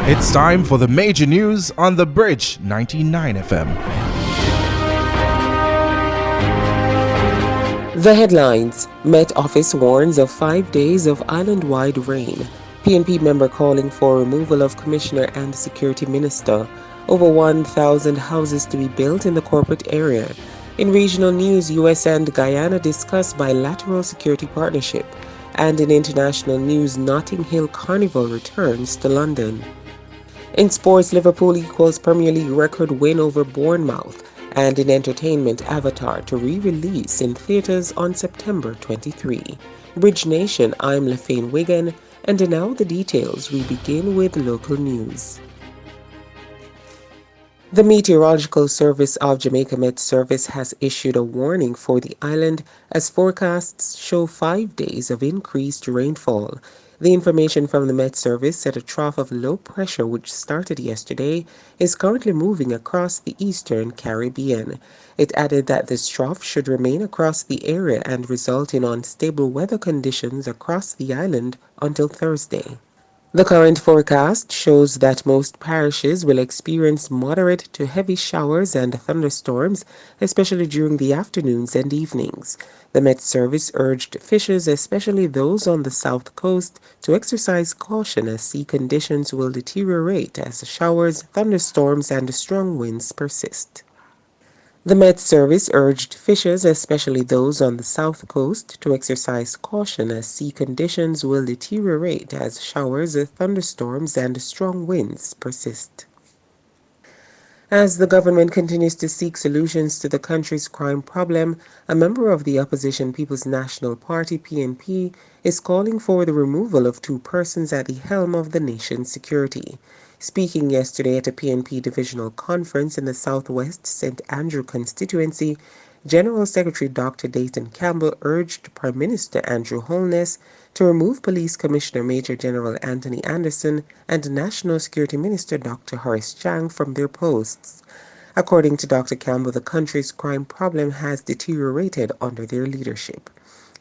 It's time for the major news on The Bridge 99 FM. The headlines: Met Office warns of 5 days of island-wide rain. PNP member calling for removal of Commissioner and Security Minister. Over 1,000 houses to be built in the corporate area. In regional news, US and Guyana discuss bilateral security partnership. And in international news, Notting Hill Carnival returns to London. In sports, Liverpool equals Premier League record win over Bournemouth. And in entertainment, Avatar to re-release in theaters on September 23. Bridge Nation, I'm Lefane Wigan, and now the details. We begin with local news. The Meteorological Service of Jamaica Met Service has issued a warning for the island as forecasts show 5 days of increased rainfall. The information from the Met Service said a trough of low pressure which started yesterday is currently moving across the eastern Caribbean. It added that this trough should remain across the area and result in unstable weather conditions across the island until Thursday. The current forecast shows that most parishes will experience moderate to heavy showers and thunderstorms, especially during the afternoons and evenings. The Met Service urged fishers, especially those on the south coast, to exercise caution as sea conditions will deteriorate as showers, thunderstorms, and strong winds persist. The Met Service urged fishers, especially those on the south coast, to exercise caution as sea conditions will deteriorate as showers, thunderstorms, and strong winds persist. As the government continues to seek solutions to the country's crime problem, a member of the opposition People's National Party, PNP, is calling for the removal of 2 persons at the helm of the nation's security. Speaking yesterday at a PNP divisional conference in the Southwest St. Andrew constituency, General Secretary Dr. Dayton Campbell urged Prime Minister Andrew Holness to remove Police Commissioner Major General Anthony Anderson and National Security Minister Dr. Horace Chang from their posts. According to Dr. Campbell, the country's crime problem has deteriorated under their leadership.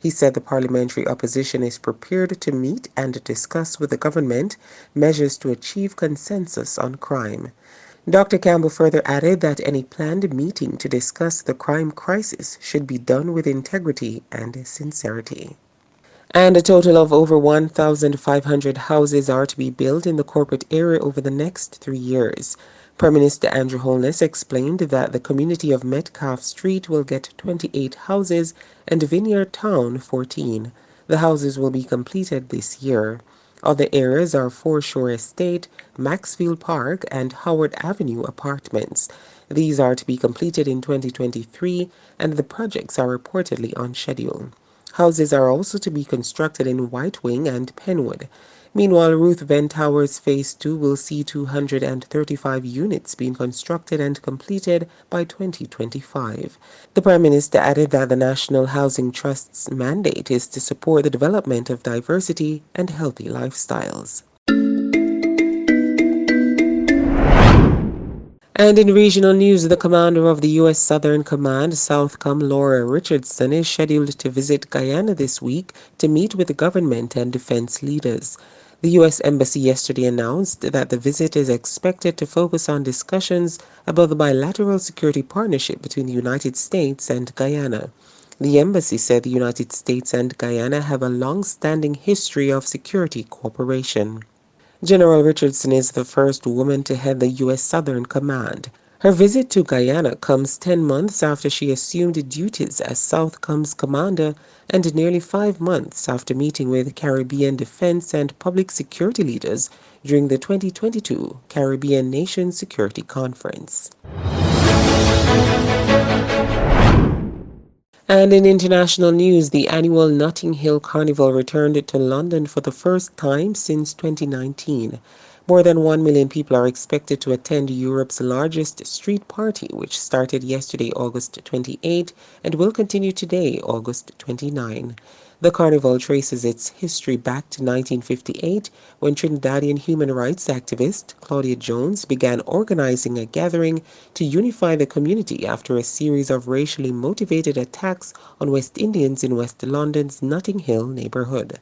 He said the parliamentary opposition is prepared to meet and discuss with the government measures to achieve consensus on crime. Dr. Campbell further added that any planned meeting to discuss the crime crisis should be done with integrity and sincerity. And a total of over 1,500 houses are to be built in the corporate area over the next 3 years. Prime Minister Andrew Holness explained that the community of Metcalfe Street will get 28 houses and Vineyard Town 14. The houses will be completed this year. Other areas are Foreshore Estate, Maxfield Park, and Howard Avenue apartments. These are to be completed in 2023, and the projects are reportedly on schedule. Houses are also to be constructed in White Wing and Penwood. Meanwhile, Ruth Ben Towers Phase 2 will see 235 units being constructed and completed by 2025. The Prime Minister added that the National Housing Trust's mandate is to support the development of diversity and healthy lifestyles. And in regional news, the commander of the U.S. Southern Command, Southcom Laura Richardson, is scheduled to visit Guyana this week to meet with the government and defense leaders. The U.S. Embassy yesterday announced that the visit is expected to focus on discussions about the bilateral security partnership between the United States and Guyana. The embassy said the United States and Guyana have a long-standing history of security cooperation. General Richardson is the first woman to head the U.S. Southern Command. Her visit to Guyana comes 10 months after she assumed duties as Southcom's commander and nearly 5 months after meeting with Caribbean defense and public security leaders during the 2022 Caribbean Nation Security Conference. And in international news, the annual Notting Hill Carnival returned to London for the first time since 2019. More than 1 million people are expected to attend Europe's largest street party, which started yesterday, August 28, and will continue today, August 29. The carnival traces its history back to 1958, when Trinidadian human rights activist Claudia Jones began organizing a gathering to unify the community after a series of racially motivated attacks on West Indians in West London's Notting Hill neighborhood.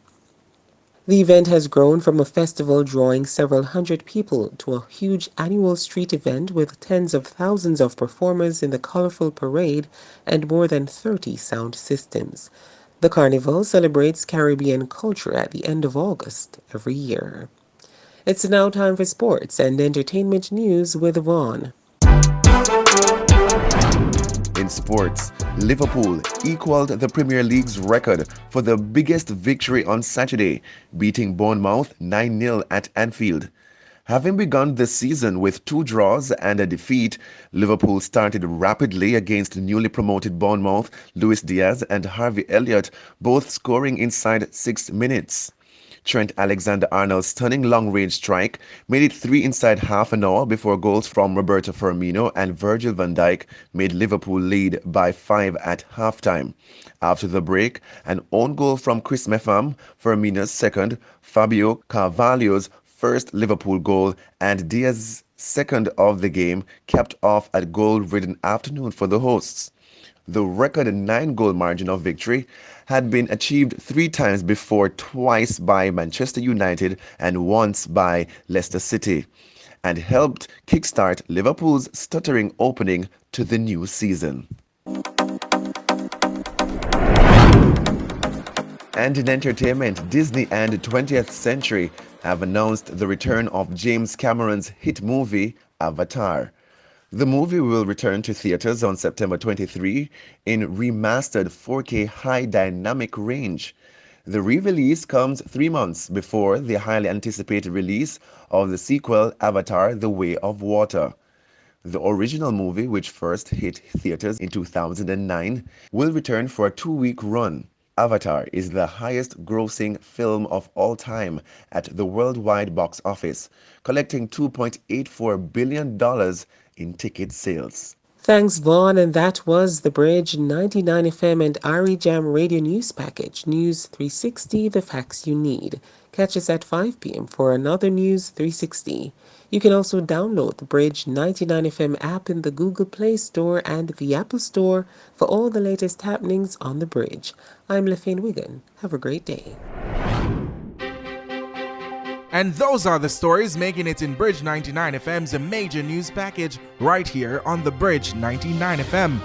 The event has grown from a festival drawing several hundred people to a huge annual street event with tens of thousands of performers in the colorful parade and more than 30 sound systems. The Carnival celebrates Caribbean culture at the end of August every year. It's now time for sports and entertainment news with Vaughn. In sports, Liverpool equaled the Premier League's record for the biggest victory on Saturday, beating Bournemouth 9-0 at Anfield. Having begun the season with 2 draws and a defeat, Liverpool started rapidly against newly promoted Bournemouth, Luis Diaz and Harvey Elliott, both scoring inside 6 minutes. Trent Alexander-Arnold's stunning long-range strike made it 3 inside half an hour before goals from Roberto Firmino and Virgil van Dijk made Liverpool lead by 5 at halftime. After the break, an own goal from Chris Mepham, Firmino's second, Fabio Carvalho's first Liverpool goal, and Diaz's second of the game capped off a goal-ridden afternoon for the hosts. The record 9-goal margin of victory had been achieved 3 times before, twice by Manchester United and once by Leicester City, and helped kickstart Liverpool's stuttering opening to the new season. And in entertainment, Disney and 20th Century have announced the return of James Cameron's hit movie, Avatar. The movie will return to theaters on September 23 in remastered 4K high dynamic range. The re-release comes 3 months before the highly anticipated release of the sequel Avatar: The Way of Water. The original movie, which first hit theaters in 2009, will return for a 2-week run. Avatar is the highest-grossing film of all time at the worldwide box office, collecting $2.84 billion in ticket sales. Thanks, Vaughn, and that was The Bridge 99 FM and Ari Jam Radio News Package, News 360, the facts you need. Catch us at 5 p.m. for another News 360. You can also download the Bridge 99 FM app in the Google Play Store and the Apple Store for all the latest happenings on the bridge. I'm Lefane Wigan. Have a great day. And those are the stories making it in Bridge 99 FM's major news package right here on the Bridge 99 FM.